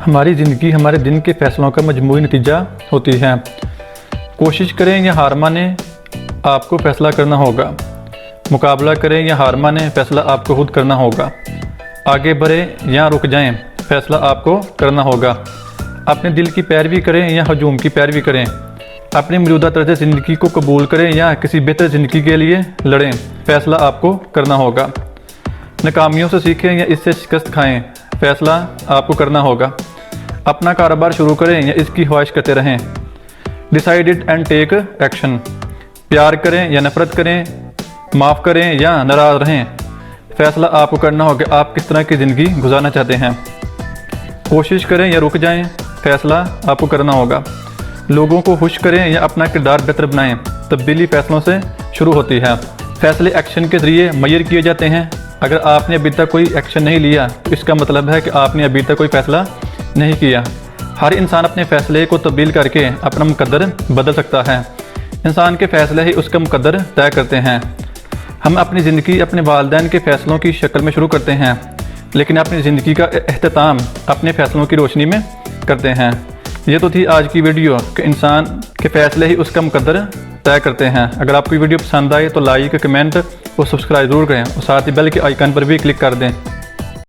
ہماری زندگی ہمارے دن کے فیصلوں کا مجموعی نتیجہ ہوتی ہے۔ کوشش کریں یا ہار مانیں، آپ کو فیصلہ کرنا ہوگا۔ مقابلہ کریں یا ہار مانیں، فیصلہ آپ کو خود کرنا ہوگا۔ آگے بڑھیں یا رک جائیں، فیصلہ آپ کو کرنا ہوگا۔ اپنے دل کی پیروی کریں یا ہجوم کی پیروی کریں، اپنی موجودہ طرز زندگی کو قبول کریں یا کسی بہتر زندگی کے لیے لڑیں، فیصلہ آپ کو کرنا ہوگا۔ ناکامیوں سے سیکھیں یا اس سے شکست کھائیں، فیصلہ آپ کو کرنا ہوگا۔ اپنا کاروبار شروع کریں یا اس کی خواہش کرتے رہیں، decide it and take action. پیار کریں یا نفرت کریں، معاف کریں یا ناراض رہیں، فیصلہ آپ کو کرنا ہوگا آپ کس طرح کی زندگی گزارنا چاہتے ہیں۔ کوشش کریں یا رک جائیں، فیصلہ آپ کو کرنا ہوگا۔ لوگوں کو خوش کریں یا اپنا کردار بہتر بنائیں، تبدیلی فیصلوں سے شروع ہوتی ہے۔ فیصلے ایکشن کے ذریعے معیار کیے جاتے ہیں۔ اگر آپ نے ابھی تک کوئی ایکشن نہیں لیا تو اس کا مطلب ہے کہ آپ نے ابھی تک کوئی فیصلہ نہیں کیا۔ ہر انسان اپنے فیصلے کو تبدیل کر کے اپنا مقدر بدل سکتا ہے۔ انسان کے فیصلے ہی اس کا مقدر طے کرتے ہیں۔ ہم اپنی زندگی اپنے والدین کے فیصلوں کی شکل میں شروع کرتے ہیں، لیکن اپنی زندگی کا اختتام اپنے فیصلوں کی روشنی میں کرتے ہیں۔ یہ تو تھی آج کی ویڈیو کہ انسان کے فیصلے ہی اس کا مقدر طے کرتے ہیں۔ اگر آپ کو ویڈیو پسند آئے تو لائک، کمنٹ اور سبسکرائب ضرور کریں اور ساتھ ہی بیل کے آئیکن پر بھی کلک کر دیں